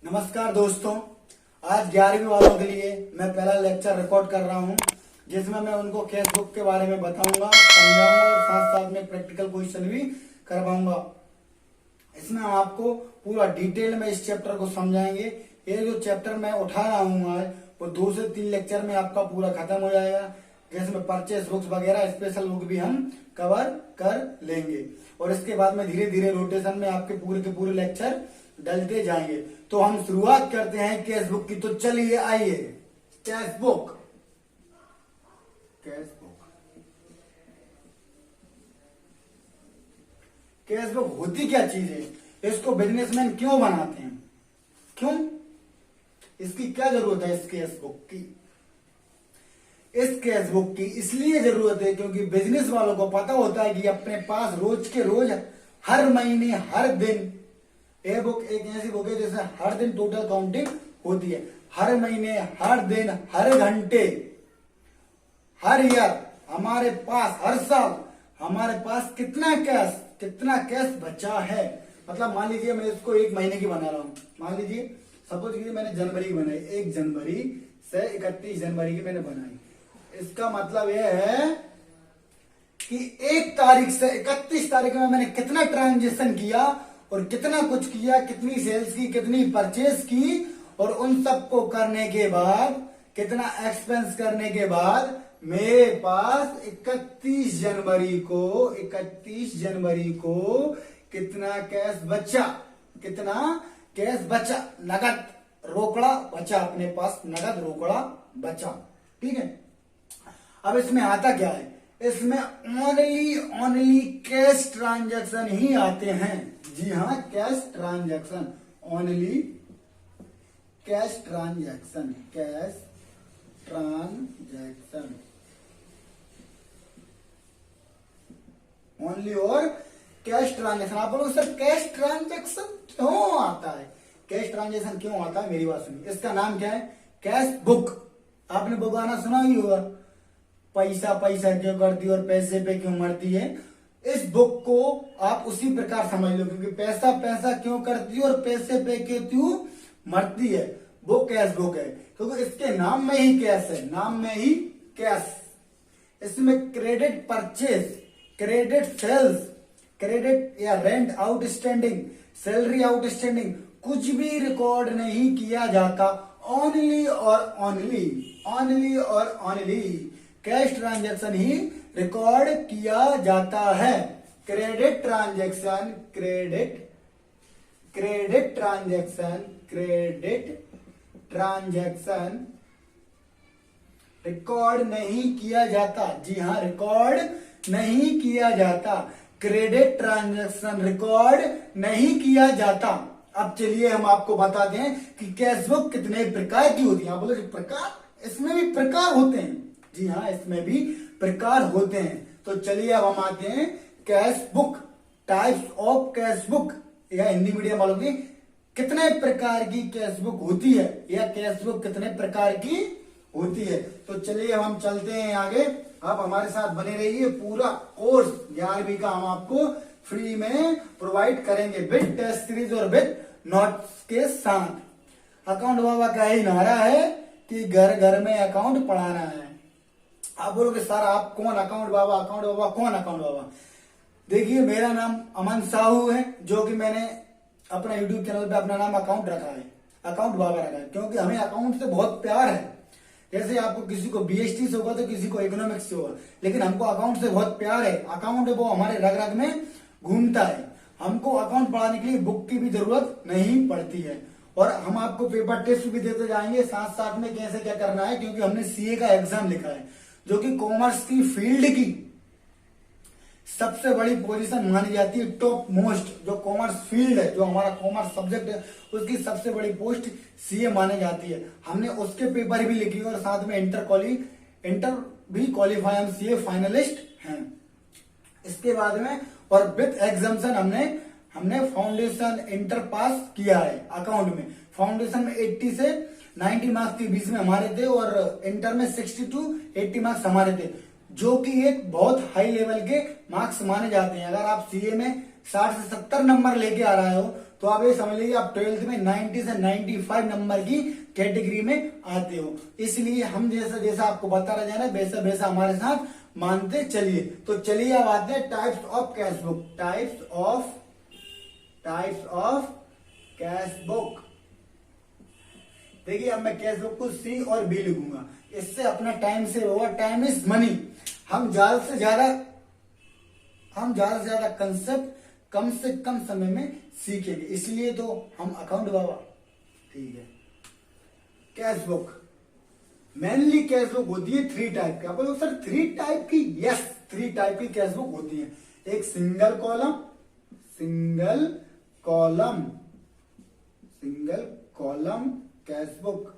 नमस्कार दोस्तों, आज 11वीं वालों के लिए मैं पहला लेक्चर रिकॉर्ड कर रहा हूं, जिसमें मैं उनको कैश बुक के बारे में बताऊंगा, समझाऊंगा और साथ साथ में प्रैक्टिकल क्वेश्चन भी करवाऊंगा। इसमें हम आपको पूरा डिटेल में इस चैप्टर को समझाएंगे। ये जो चैप्टर मैं उठा रहा हूँ आज, वो 2 से 3 लेक्चर में आपका पूरा खत्म हो जाएगा। जिसमें परचेस बुक्स वगैरह स्पेशल बुक भी हम कवर कर लेंगे और इसके बाद में धीरे धीरे रोटेशन में आपके पूरे के पूरे लेक्चर डलते जाएंगे। तो हम शुरुआत करते हैं कैश बुक की। तो चलिए आइए, cash book. Cash book cash book होती क्या चीज है? इसको बिजनेसमैन क्यों बनाते हैं? क्यों? इसकी क्या जरूरत है इस कैश बुक की? इस कैश बुक की इसलिए जरूरत है क्योंकि बिजनेस वालों को पता होता है कि अपने पास रोज के रोज, हर महीने, हर दिन, ये बुक एक ऐसी बुक है जिसमें हर दिन टोटल काउंटिंग होती है। हर महीने, हर दिन, हर घंटे, हर ईयर हमारे पास, हर साल हमारे पास कितना कैश बचा है। मतलब मान लीजिए मैं इसको 1 महीने की बना रहा हूं। मान लीजिए सपोज कीजिए मैंने जनवरी की बनाई, 1 जनवरी से 31 जनवरी की मैंने बनाई। इसका मतलब यह है कि 1 तारीख से 31 तारीख में मैंने कितना ट्रांजेक्शन किया और कितना कुछ किया, कितनी सेल्स की, कितनी परचेस की, और उन सबको करने के बाद, कितना एक्सपेंस करने के बाद मेरे पास 31 जनवरी को कितना कैश बचा, नगद रोकड़ा बचा, अपने पास नगद रोकड़ा बचा। ठीक है। अब इसमें आता क्या है? इसमें ओनली कैश ट्रांजैक्शन ही आते हैं। जी हाँ, cash transaction, only cash transaction only और कैश ट्रांजैक्शन। आप बोलो सर कैश ट्रांजैक्शन क्यों आता है? कैश ट्रांजैक्शन क्यों आता है, मेरी बात सुनिए। इसका नाम क्या है? Cash book. आपने बुक आना सुना ही होगा, पैसा क्यों करती है और पैसे पे क्यों मरती है। इस बुक को आप उसी प्रकार समझ लो, क्योंकि पैसा क्यों करती है और पैसे पे क्यों मरती है, वो कैश बुक है। क्योंकि इसके नाम में ही कैश है, नाम में ही कैश। इसमें credit purchase, credit sales, credit या रेंट आउटस्टैंडिंग, सैलरी आउटस्टैंडिंग कुछ भी रिकॉर्ड नहीं किया जाता। ओनली और ओनली कैश ट्रांजैक्शन ही रिकॉर्ड किया जाता है। क्रेडिट ट्रांजैक्शन रिकॉर्ड नहीं किया जाता। जी हाँ, रिकॉर्ड नहीं किया जाता। क्रेडिट ट्रांजैक्शन रिकॉर्ड नहीं किया जाता। अब चलिए हम आपको बताते हैं कि कैश बुक कितने प्रकार की होती है। आप बोले प्रकार, इसमें भी प्रकार होते हैं। जी हाँ, इसमें भी प्रकार होते हैं। तो चलिए अब हम आते हैं cash book, types of cash book, या हिंदी मीडियम वालों की कितने प्रकार की कैश बुक होती है, या कैश बुक कितने प्रकार की होती है। तो चलिए अब हम चलते हैं आगे। आप हमारे साथ बने रहिए। पूरा कोर्स 11वीं का हम आपको फ्री में प्रोवाइड करेंगे, विद टेस्ट सीरीज और विद नोट्स के साथ। अकाउंट बाबा का ही नारा है कि घर घर में अकाउंट पढ़ाना है। आप बोलोगे सर आप कौन अकाउंट बाबा कौन अकाउंट बाबा? देखिए, मेरा नाम अमन साहू है, जो कि मैंने अपना यूट्यूब चैनल पे अपना नाम अकाउंट रखा है, अकाउंट बाबा रखा है, क्योंकि हमें अकाउंट से बहुत प्यार है। जैसे आपको किसी को बीएसटी से होगा तो किसी को इकोनॉमिक्स से होगा, लेकिन हमको अकाउंट से बहुत प्यार है। अकाउंट है वो हमारे रग रग में घूमता है। हमको अकाउंट पढ़ाने के लिए बुक की भी जरूरत नहीं पड़ती है, और हम आपको पेपर टेस्ट भी देते जाएंगे साथ साथ में कैसे क्या करना है, क्योंकि हमने सीए का एग्जाम लिखा है, जो कि कॉमर्स की फील्ड की सबसे बड़ी पोजीशन मानी जाती है। टॉप मोस्ट जो कॉमर्स फील्ड है, जो हमारा कॉमर्स सब्जेक्ट है, उसकी सबसे बड़ी पोस्ट सीए मानी जाती है। हमने उसके पेपर भी लिखी और साथ में इंटर भी क्वालिफाई, हम सीए फाइनलिस्ट हैं। इसके बाद में और विद एग्जाम्शन हमने फाउंडेशन इंटर पास किया है। अकाउंट में फाउंडेशन में 80 से 90 मार्क्स के बीच में हमारे थे, और इंटर में 60 to 80 मार्क्स हमारे थे, जो कि एक बहुत हाई लेवल के मार्क्स माने जाते हैं। अगर आप सीए में 60 से 70 नंबर लेके आ रहे हो तो आप ये समझ लीजिए आप 12th में 90 से 95 नंबर की कैटेगरी में आते हो। इसलिए हम जैसा जैसा आपको बता रहे जा रहे हैं वैसा वैसा हमारे साथ मानते चलिए। तो चलिए अब आते हैं types of cash book. Types of cash book. देखिए अब मैं कैश बुक को सी और बी लिखूंगा, इससे अपना टाइम सेव होगा। Time is money. हम ज्यादा से ज्यादा कंसेप्ट कम से कम समय में सीखेंगे, इसलिए तो हम अकाउंट बाबा। ठीक है, cash book mainly cash book होती है 3 टाइप की। आप बोलो सर 3 टाइप की? यस, 3 टाइप की कैश बुक होती है। एक single column cash book,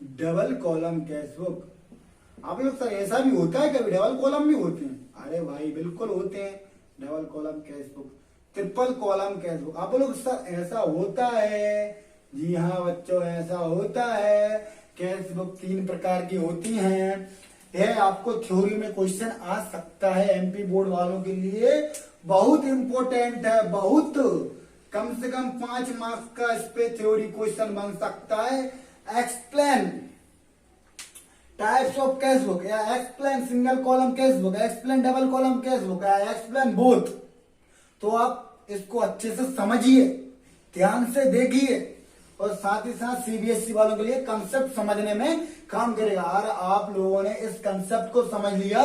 double column cash book. आप लोग सर ऐसा भी होता है कभी डबल कॉलम भी होते हैं? अरे भाई बिल्कुल होते हैं, double column cash book, triple column cash book. आप लोग सर ऐसा होता है? जी हाँ बच्चों, ऐसा होता है। कैश बुक 3 प्रकार की होती हैं। यह आपको थ्योरी में क्वेश्चन आ सकता है, एमपी बोर्ड वालों के लिए बहुत इंपॉर्टेंट है, बहुत। कम से कम 5 मार्क्स का इस पे थ्योरी क्वेश्चन बन सकता है। Explain types of cash book, या explain single column cash book, explain double column cash book, या एक्सप्लेन बोथ। तो आप इसको अच्छे से समझिए, ध्यान से देखिए, और साथ ही साथ सीबीएसई वालों के लिए कंसेप्ट समझने में काम करेगा। और आप लोगों ने इस कंसेप्ट को समझ लिया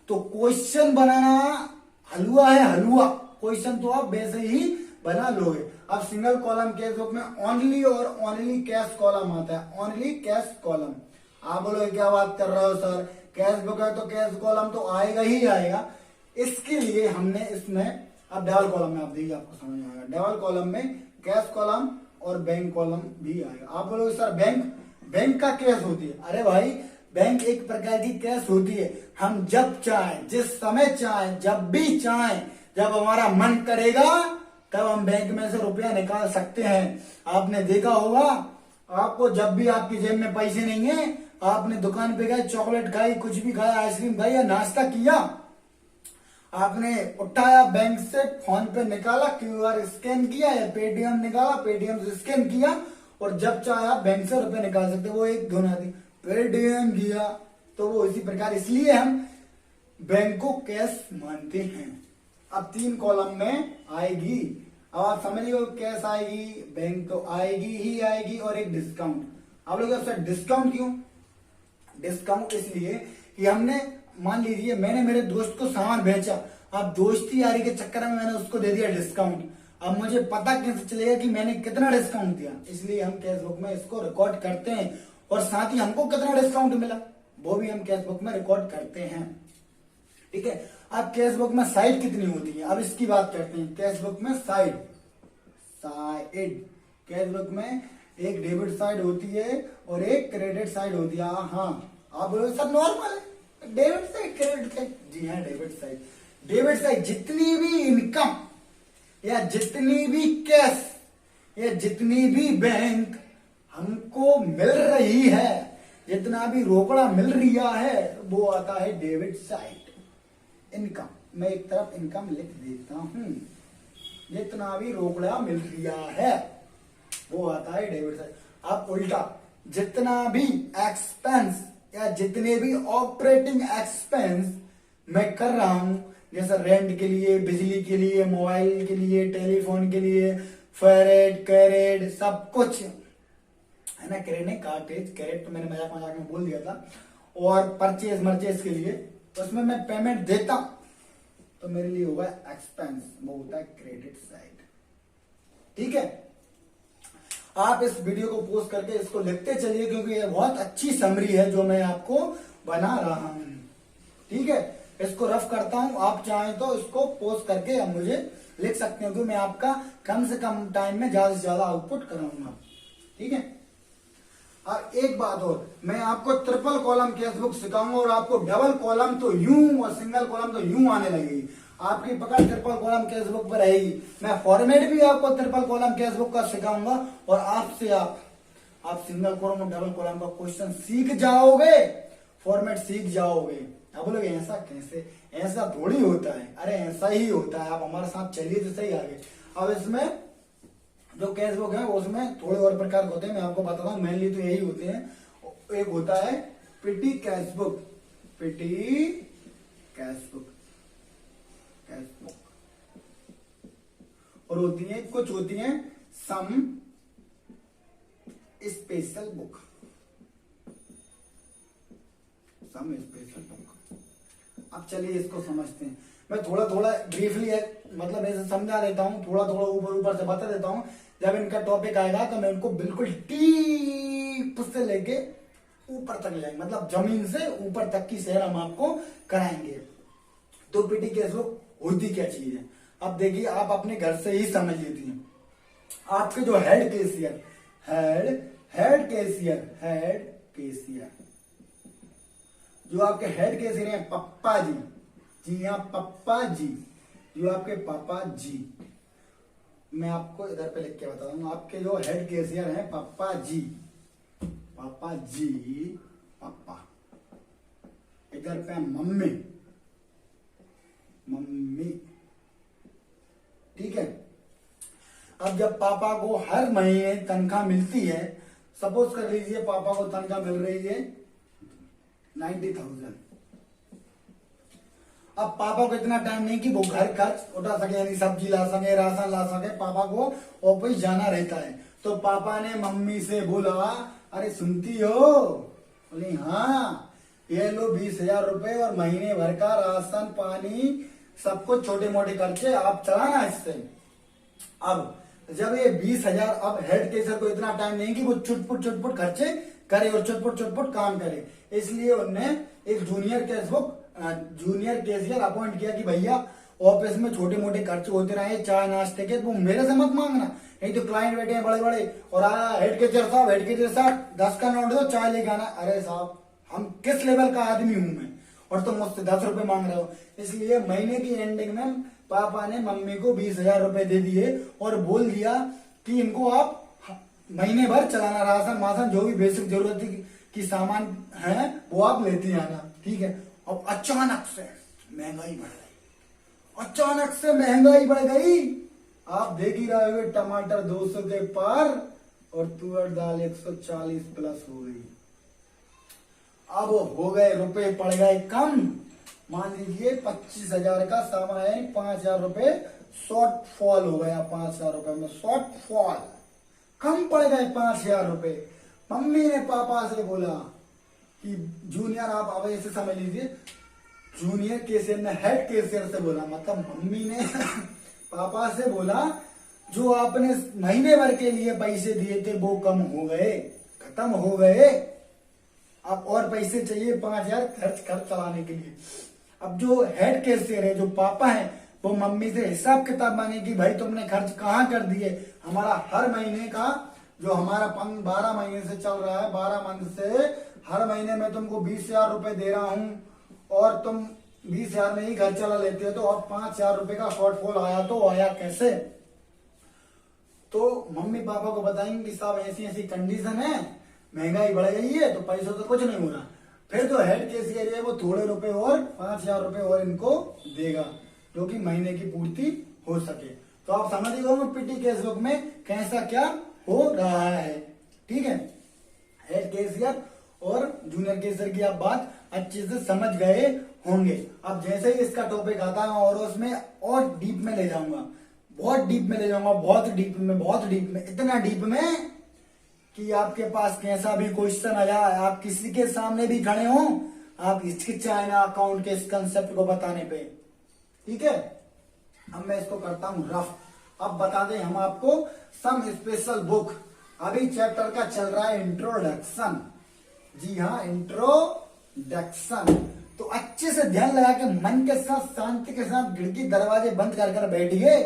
तो क्वेश्चन बनाना हलवा है, हलवा। क्वेश्चन तो आप वैसे ही बना लोगे। अब सिंगल कॉलम कैश बुक में ओनली और ओनली कैश कॉलम आता है, ओनली कैश कॉलम। आप बोलोगे क्या बात कर रहे हो सर, कैश बुक है तो कैश कॉलम तो आएगा ही आएगा। इसके लिए हमने इसमें अब डबल कॉलम में, आप देखिए आपको समझ में आएगा, डबल कॉलम में कैश कॉलम और बैंक कॉलम भी आएगा। आप बोलोगे सर बैंक का कैश होती है? अरे भाई बैंक एक प्रकार की कैश होती है। हम जब चाहें, जिस समय चाहें, जब भी चाहें, जब हमारा मन करेगा तब हम बैंक में से रुपया निकाल सकते हैं। आपने देखा होगा, आपको जब भी आपकी जेब में पैसे नहीं है, आपने दुकान पे गए, चॉकलेट खाई, कुछ भी खाया, आइसक्रीम खाई या नाश्ता किया, आपने उठाया बैंक से, फोन पे निकाला, क्यूआर स्कैन किया या पेटीएम निकाला, पेटीएम से स्कैन किया, और जब चाहे आप बैंक से रुपए निकाल सकते। वो एक धुना थी, पेटीएम किया, तो वो इसी प्रकार, इसलिए हम बैंक को कैश मानते हैं। अब 3 कॉलम में आएगी। अब आप समझ लीजिए कैश आएगी, बैंक तो आएगी ही आएगी, और एक डिस्काउंट। आप लोग सर डिस्काउंट क्यों? डिस्काउंट इसलिए कि हमने, मान लीजिए मैंने मेरे दोस्त को सामान बेचा, अब दोस्ती यारी के चक्कर में मैंने उसको दे दिया डिस्काउंट। अब मुझे पता कैसे चलेगा कि मैंने कितना डिस्काउंट दिया? इसलिए हम कैश बुक में इसको रिकॉर्ड करते हैं, और साथ ही हमको कितना डिस्काउंट मिला वो भी हम कैश बुक में रिकॉर्ड करते हैं। ठीक है, अब कैश बुक में साइड कितनी होती है, अब इसकी बात करते हैं। कैश बुक में साइड कैश बुक में एक डेबिट साइड होती है और एक क्रेडिट साइड होती है। हाँ, आप बोलो सर नॉर्मल है डेबिट साइड क्रेडिट साइड? जी हाँ, डेबिट साइड जितनी भी इनकम या जितनी भी कैश या जितनी भी बैंक हमको मिल रही है, जितना भी रोकड़ा मिल रहा है, वो आता है डेबिट साइड। इनकम, मैं एक तरफ इनकम लिख देता हूं, जितना भी रोकड़ा मिल रहा है वो आता है डेबिट साइड। अब उल्टा, जितना भी एक्सपेंस या जितने भी ऑपरेटिंग एक्सपेंस मैं कर रहा हूं, जैसे रेंट के लिए, बिजली के लिए, मोबाइल के लिए, टेलीफोन के लिए, फेरेट कैरेट सब कुछ है ना, क्रेडिट कार्टेज, कैरेट तो मैंने मजाक में बोल दिया था, और परचेज मर्चेज के लिए उसमें मैं पेमेंट देता हूं, तो मेरे लिए होगा एक्सपेंस, वो होता है क्रेडिट साइड। ठीक है, आप इस वीडियो को पोस्ट करके इसको लिखते चलिए, क्योंकि ये बहुत अच्छी समरी है जो मैं आपको बना रहा हूं। ठीक है, इसको रफ करता हूं, आप चाहें तो इसको पोस्ट करके आप मुझे लिख सकते हो, क्योंकि मैं आपका कम से कम टाइम में ज्यादा से ज्यादा आउटपुट कराऊंगा। ठीक है, और एक बात और, मैं आपको ट्रिपल कॉलम कैश बुक सिखाऊंगा, और आपको डबल कॉलम तो यूं और सिंगल कॉलम तो यूं आने लगेगी। आपकी पकड़ ट्रिपल कॉलम कैश बुक पर रहेगी। मैं फॉर्मेट भी आपको ट्रिपल कॉलम कैश बुक का सिखाऊंगा, और आपसे आप सिंगल कॉलम और डबल कॉलम का क्वेश्चन सीख जाओगे, फॉर्मेट सीख जाओगे। आप बोलोगे ऐसा कैसे, ऐसा थोड़ी होता है? अरे ऐसा ही होता है, आप हमारे साथ चलिए तो सही आगे। अब इसमें जो कैश बुक है उसमें थोड़े और प्रकार के होते हैं, मैं आपको बताता हूँ। मेनली तो यही होते हैं। एक होता है petty cash book, petty cash book, cash book, और होती है कुछ होती है some special book, some special book. अब चलिए इसको समझते हैं। मैं थोड़ा थोड़ा ब्रीफली मतलब ऐसे समझा देता हूँ, थोड़ा थोड़ा ऊपर ऊपर से बता देता हूँ। जब इनका टॉपिक आएगा तो मैं इनको बिल्कुल डीप से लेके ऊपर तक ले जाएंगे, मतलब जमीन से ऊपर तक की सैर हम आपको कराएंगे। तो पीटी कैश बुक होती क्या चीज है, अब देखिए आप अपने घर से ही समझ लेती हैं। आपके जो हेड कैशियर, हेड कैशियर, जो आपके हेड कैशियर हैं पप्पा जी, जी हाँ पप्पा जी, जो आपके पापा जी, मैं आपको इधर पे लिख के बता दूंगा। आपके जो हेड कैशियर हैं पापा जी, पापा जी, पापा, इधर पे मम्मी, मम्मी, ठीक है। अब जब पापा को हर महीने तनख्वाह मिलती है, सपोज कर लीजिए पापा को तनख्वाह मिल रही है 90,000। अब पापा को इतना टाइम नहीं कि वो घर खर्च उठा सके, यानी सब्जी ला सके, राशन ला सके, पापा को ऑफिस जाना रहता है। तो पापा ने मम्मी से बोला, अरे सुनती हो? बोली हाँ, ये लो 20,000 रुपए और महीने भर का राशन पानी सब कुछ छोटे मोटे खर्चे आप चलाना इससे। अब जब ये 20,000, अब हेड कैशियर को इतना टाइम नहीं कि वो चुटपुट खर्चे करे और चुटपुट काम करे, इसलिए उन्होंने एक जूनियर कैशियर अपॉइंट किया कि भैया ऑफिस में छोटे मोटे खर्चे होते रहे, चाय नाश्ते के, वो मेरे से मत मांगना, नहीं तो क्लाइंट बैठे हैं बड़े बड़े और हेड कैशियर साहब 10 का नोट दो, चाय लेके आना। अरे साहब हम किस लेवल का आदमी हूं मैं, और तुम मुझसे 10 रुपए मांग रहे हो। इसलिए महीने की एंडिंग में पापा ने मम्मी को 20,000 रुपए दे दिए और बोल दिया कि इनको आप महीने भर चलाना, राशन मासन जो भी बेसिक जरूरत की सामान है वो आप लेती आना, ठीक है। अब अचानक से महंगाई बढ़ गई, अचानक से महंगाई बढ़ गई। आप देख ही रहे हो टमाटर 200 के पार और तुअर दाल 140 प्लस हो गई। अब हो गए रुपए पड़ गए कम, मान लीजिए 25,000 का सामान है, 5,000 रुपए शॉर्ट फॉल हो गया, 5,000 रुपए में शॉर्ट फॉल, कम पड़ गए 5,000 रुपए। मम्मी ने पापा से बोला कि जूनियर, आप अब ऐसे समझ लीजिए, जूनियर कैशियर ने हेड कैशियर से बोला, मतलब मम्मी ने पापा से बोला जो आपने महीने भर के लिए पैसे दिए थे वो कम हो गए, खत्म हो गए, अब और पैसे चाहिए 5,000 खर्च चलाने के लिए। अब जो हेड कैशियर है, जो पापा है, वो मम्मी से हिसाब किताब मांगे कि भाई तुमने खर्च कहाँ कर दिए, हमारा हर महीने का जो हमारा 12 महीने से चल रहा है, 12 मंथ से हर महीने में तुमको 20,000 रुपए दे रहा हूं और तुम 20,000 में ही घर चला लेते हो, तो अब 5,000 रुपए का शॉर्टफॉल आया, तो आया कैसे? तो मम्मी पापा को बताएंगे कि साहब ऐसी ऐसी कंडीशन है, महंगाई बढ़ गई है, तो पैसों तो कुछ नहीं हो रहा। फिर जो हेड कैशियर है वो थोड़े रुपए और 5,000 रुपए और इनको देगा, जो कि महीने की पूर्ति हो सके। तो आप समझ गए पीटी कैश बुक में कैसा क्या हो रहा है, ठीक है। हेड कैशियर और जूनियर कैशियर की आप बात अच्छे से समझ गए होंगे। अब जैसे ही इसका टॉपिक आता है और उसमें और डीप में ले जाऊंगा, बहुत डीप में ले जाऊंगा, बहुत डीप में, इतना डीप में कि आपके पास कैसा भी क्वेश्चन आ जाए, आप किसी के सामने भी खड़े हो, आप हिचकिचाए ना अकाउंट के इस कंसेप्ट को बताने पे, ठीक है। अब मैं इसको करता हूं रफ। अब बता दें हम आपको सम स्पेशल बुक, अभी चैप्टर का चल रहा है इंट्रोडक्शन, जी हाँ इंट्रोडक्शन। तो अच्छे से ध्यान लगा के मन के साथ शांति के साथ खिड़की दरवाजे बंद कर बैठिए,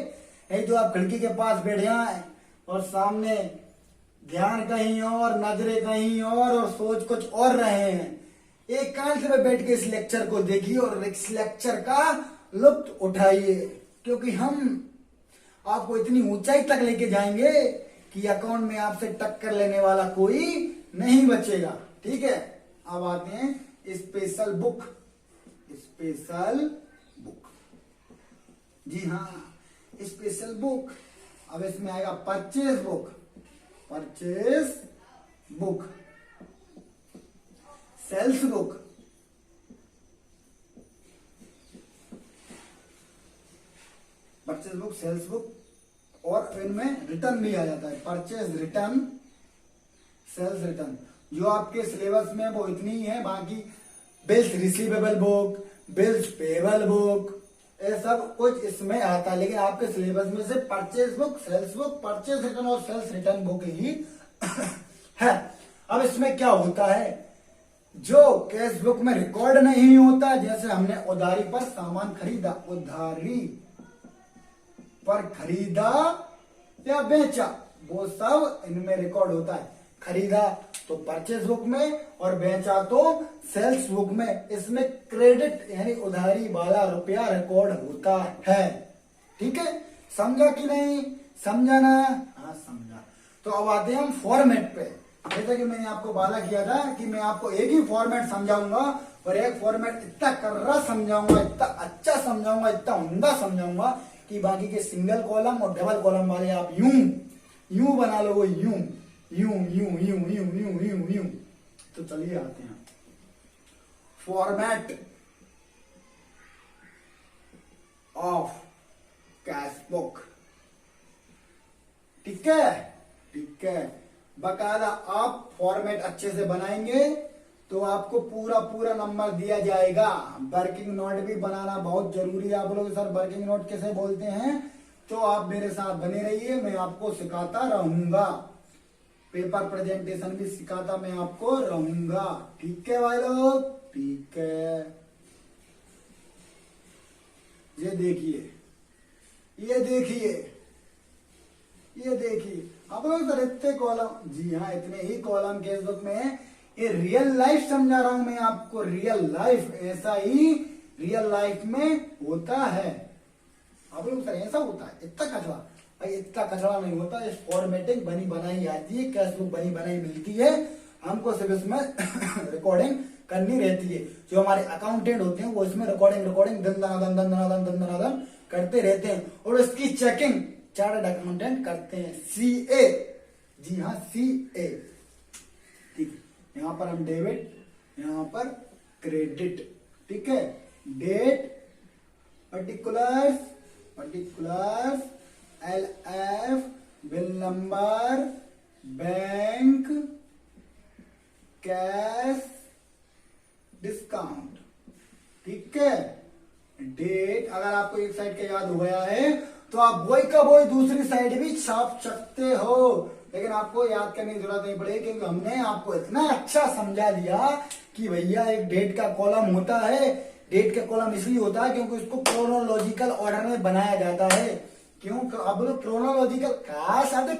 नहीं तो आप खिड़की के पास बैठ जाए और सामने ध्यान कहीं और, नजरें कहीं और सोच कुछ और रहे हैं। एक कान से बैठ के इस लेक्चर को देखिए और इस लेक्चर का लुत्फ उठाइए, क्योंकि हम आपको इतनी ऊंचाई तक लेके जाएंगे कि अकाउंट में आपसे टक्कर लेने वाला कोई नहीं बचेगा, ठीक है। अब आते हैं स्पेशल बुक, स्पेशल बुक, जी हाँ स्पेशल बुक। अब इसमें आएगा purchase book, purchase book, sales book, purchase book, sales book, और इनमें रिटर्न भी आ जाता है, परचेज रिटर्न, सेल्स रिटर्न। जो आपके सिलेबस में वो इतनी ही है, बाकी bills receivable book, bills payable book, ये सब कुछ इसमें आता है, लेकिन आपके सिलेबस में से purchase book, sales book, purchase return और सेल्स रिटर्न बुक ही है। अब इसमें क्या होता है, जो कैश बुक में रिकॉर्ड नहीं होता, जैसे हमने उधारी पर सामान खरीदा, उधारी पर खरीदा या बेचा, वो सब इनमें रिकॉर्ड होता है। खरीदा तो परचेज बुक में और बेचा तो सेल्स बुक में। इसमें क्रेडिट यानी उधारी वाला रुपया रिकॉर्ड होता है। ठीक है, समझा कि नहीं? समझा ना? हाँ समझा। तो अब आते हैं हम फॉर्मेट पे। जैसा कि मैंने आपको वादा किया था कि मैं आपको एक ही फॉर्मेट समझाऊंगा और एक फॉर्मेट इतना कर्रा समझाऊंगा, इतना अच्छा समझाऊंगा, इतना उम्दा समझाऊंगा कि बाकी के सिंगल कॉलम और डबल कॉलम वाले आप यूं बना लो, यूं यूं यूं यूं यूं यूं यूं यूं। तो चलिए आते हैं फॉर्मेट ऑफ कैश बुक। ठीक है, ठीक है। बकायदा आप फॉर्मेट अच्छे से बनाएंगे तो आपको पूरा पूरा नंबर दिया जाएगा। वर्किंग नोट भी बनाना बहुत जरूरी है। आप लोग सर वर्किंग नोट कैसे बोलते हैं, तो आप मेरे साथ बने रहिए, मैं आपको सिखाता रहूंगा। पेपर प्रेजेंटेशन भी सिखाता मैं आपको रहूंगा। ठीक है भाई लोग? ठीक है। ये देखिए, ये देखिए, ये देखिए। आप लोग सर इतने कॉलम, जी हाँ इतने ही कॉलम केस बुक में है। ये रियल लाइफ समझा रहा हूं मैं आपको, रियल लाइफ, ऐसा ही रियल लाइफ में होता है। आप लोग सर ऐसा होता है, इतना कचरा? भाई इतना कचरा नहीं होता। इस फॉर्मेटिंग बनी बनाई आती है, कैश बुक बनी बनाई मिलती है हमको, सिर्फ इसमें रिकॉर्डिंग करनी रहती है। जो हमारे अकाउंटेंट होते हैं वो इसमें रिकॉर्डिंग दन करते रहते हैं और इसकी चेकिंग चार्टर्ड अकाउंटेंट करते हैं, सीए। जी हाँ, सीए। ठीक है, यहां पर हम डेबिट, यहां पर क्रेडिट। ठीक है, date, particulars, LF, bill number, bank, cash, discount. ठीक है, डेट अगर आपको एक साइड का याद हो गया है तो आप वही का वही दूसरी साइड भी छाप सकते हो, लेकिन आपको याद करने की जरूरत नहीं पड़ेगी क्योंकि हमने आपको इतना अच्छा समझा दिया कि भैया एक डेट का कॉलम होता है। डेट का कॉलम इसलिए होता है क्योंकि उसको क्रोनोलॉजिकल ऑर्डर में बनाया जाता है। क्यों? अब लोग क्रोनोलॉजिकल का शब्द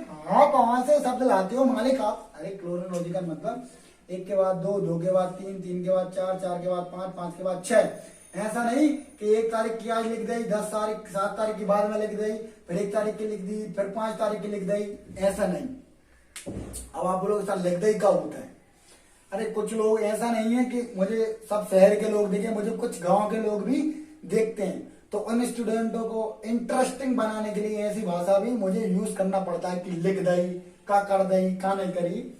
कहां से शब्द लाते हो मालिक आप? अरे क्रोनोलॉजिकल मतलब एक के बाद दो, दो के बाद तीन, तीन के बाद चार, चार के बाद पांच, पांच के बाद छह। ऐसा नहीं कि एक तारीख की आज लिख दी, 10 तारीख 7 तारीख की बाद में लिख दी, फिर 1 तारीख की लिख दी, फिर 5 तारीख की लिख दी, ऐसा नहीं। अब आप लोग साथ लिख दी का होता है। अरे कुछ लोग, ऐसा नहीं है कि मुझे सब शहर के लोग देखे, मुझे कुछ गांव के लोग भी देखते हैं, तो उन स्टूडेंटों को इंटरेस्टिंग बनाने के लिए ऐसी भाषा भी मुझे यूज करना पड़ता है कि लिख दई, का कर दई, का नहीं करी।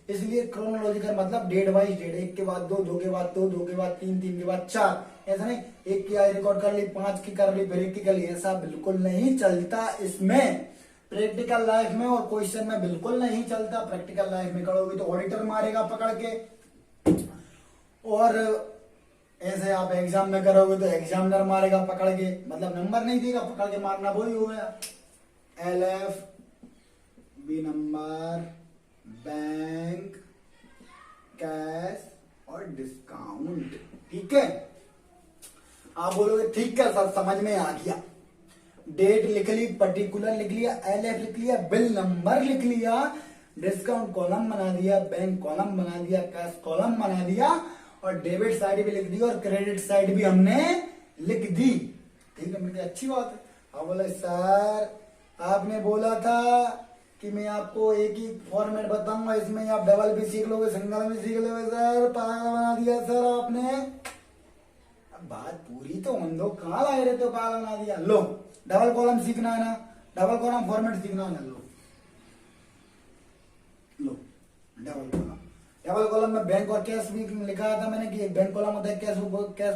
इसलिए क्रोनोलॉजिकल मतलब डेट वाइज डेट, एक के बाद दो, दो के बाद दो के बाद तीन, तीन के बाद चार। ऐसा नहीं एक की आज रिकॉर्ड कर ली, 5 की कर ली, फिर 1 की कर ली, ऐसा बिल्कुल नहीं चलता इसमें। प्रैक्टिकल लाइफ में और क्वेश्चन में बिल्कुल नहीं चलता। प्रैक्टिकल लाइफ में करोगे तो ऑडिटर मारेगा पकड़ के, और ऐसे आप एग्जाम में करोगे तो एग्जामिनर मारेगा पकड़ के, मतलब नंबर नहीं देगा, पकड़ के मारना वही हो गया। LF, B number, bank, cash और डिस्काउंट। ठीक है, आप बोलोगे ठीक है सर समझ में आ गया। डेट लिख ली, पर्टिकुलर लिख लिया, LF लिख लिया, बिल नंबर लिख लिया, डिस्काउंट कॉलम बना दिया, बैंक कॉलम बना दिया, कैश कॉलम बना दिया, और डेबिट साइड भी लिख दी और क्रेडिट साइड भी हमने लिख दी। ठीक है, मुझे अच्छी बात है। आप बोले सर आपने बोला था कि मैं आपको एक ही फॉर्मेट बताऊंगा, इसमें आप डबल भी सीख लोगे, सिंगल भी सीख लोगे। सर पागल बना दिया सर आपने। अब बात पूरी तो हम लोग कहाँ लाए रहे तो पागल बना दिया। लो डबल कॉलम सीखना है ना, डबल कॉलम फॉर्मेट सीखना ना, लो डबल कॉलम। डबल कॉलम में बैंक और कैश भी लिखा था मैंने कि एक बैंक कॉलम होता है, कैश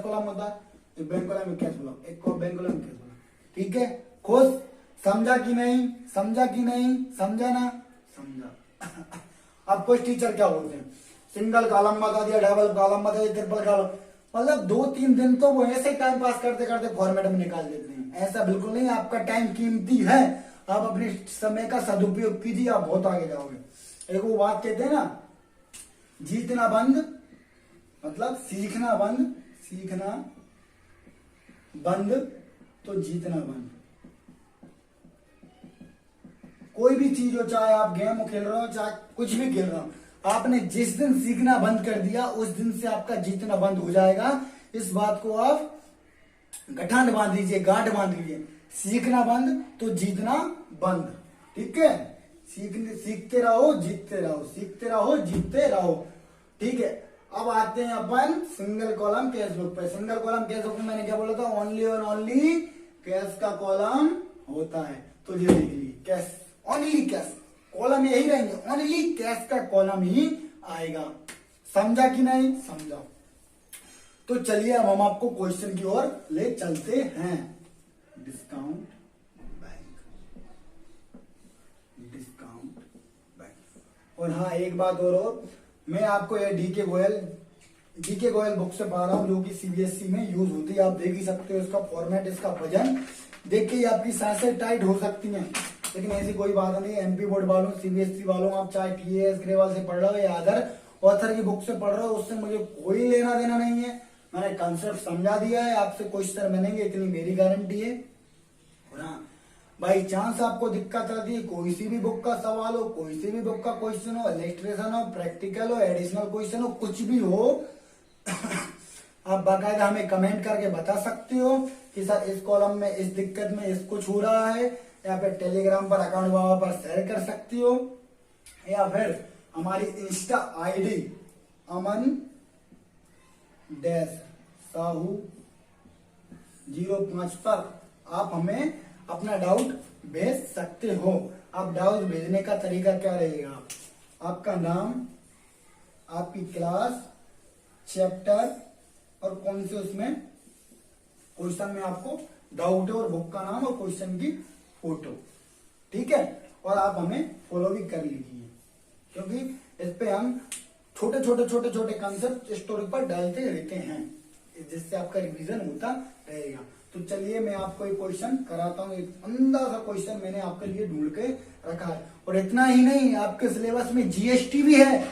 कॉलम होता है, एक बैंक कॉलम एक कैश कॉलम, एक बैंक कॉलम एक कैश कॉलम। ठीक है, खुश? समझा कि नहीं? समझा कि नहीं? समझा ना? समझा। अब कुछ टीचर क्या बोलते हैं, सिंगल कॉलम बता दिया, डबल कॉलम बता दिया, ट्रिपल कॉलम, मतलब 2-3 दिन तो वो ऐसे टाइम पास करते करते फॉर्मेट में निकाल देते हैं। ऐसा बिल्कुल नहीं, आपका टाइम कीमती है, आप अपने समय का सदुपयोग कीजिए, आप बहुत आगे जाओगे। एक वो बात कहते हैं ना, जीतना बंद मतलब सीखना बंद, सीखना बंद तो जीतना बंद। कोई भी चीज हो, चाहे आप गेम खेल रहे हो, चाहे कुछ भी खेल रहे हो, आपने जिस दिन सीखना बंद कर दिया उस दिन से आपका जीतना बंद हो जाएगा। इस बात को आप गठान बांध लीजिए, गांठ बांध लीजिए, सीखना बंद तो जीतना बंद। ठीक है, सीखते रहो, जीतते रहो, सीखते रहो, जीतते रहो। ठीक है, अब आते हैं अपन सिंगल कॉलम कैश बुक पे। सिंगल कॉलम कैश बुक में मैंने क्या बोला था, ओनली और ओनली कैश का कॉलम होता है। तो ये लिख ली कैश, ओनली कैश, कॉलम यही रहेंगे, ओनली कैश का कॉलम ही आएगा। समझा कि नहीं? समझा। तो चलिए अब हम आपको क्वेश्चन की ओर ले चलते हैं। Discount bank, discount bank. और हाँ, एक बात और, मैं आपको ये डीके गोयल बुक से पढ़ा रहा हूँ, जो कि सीबीएसई में यूज होती है। आप देख ही सकते हो इसका फॉर्मेट, इसका वजन देख के ही आपकी सांसें टाइट हो सकती हैं, लेकिन ऐसी कोई बात नहीं। एमपी बोर्ड वालों, सीबीएसई वालों, आप चाहे टीएस ग्रेवाल से पढ़ रहे हो या अदर ऑथर की बुक से पढ़ रहे हो, उससे मुझे कोई लेना देना नहीं है। मैंने कंसेप्ट समझा दिया है, आपसे क्वेश्चन बनेंगे, इतनी मेरी गारंटी है। और हाँ, बाई चांस आपको दिक्कत आती है, कोई सी भी बुक का सवाल हो, कोई सी भी बुक का क्वेश्चन हो, इलेक्ट्रेशन हो, प्रैक्टिकल हो, एडिशनल क्वेश्चन हो, कुछ भी हो, आप बाकायदा हमें कमेंट करके बता सकते हो कि सर इस कॉलम में इस दिक्कत में इस कुछ हो रहा है, या फिर टेलीग्राम पर अकाउंट बाबा पर शेयर कर सकती हो, या फिर हमारी इंस्टा आईडी अमन डैश साहू 05 पर आप हमें अपना डाउट भेज सकते हो। आप डाउट भेजने का तरीका क्या रहेगा, आपका नाम, आपकी क्लास, चैप्टर और कौन से उसमें क्वेश्चन में आपको डाउट है, और बुक का नाम और क्वेश्चन की फोटो। ठीक है, और आप हमें फॉलो भी कर लीजिए, क्योंकि इस पे हम छोटे छोटे कंसेप्ट स्टोरी पर डालते रहते हैं, जिससे आपका रिवीजन होता रहेगा। तो चलिए मैं आपको एक क्वेश्चन कराता हूँ, एक अंदर सा क्वेश्चन मैंने आपके लिए ढूंढ के रखा है। और इतना ही नहीं, आपके सिलेबस में जीएसटी भी है।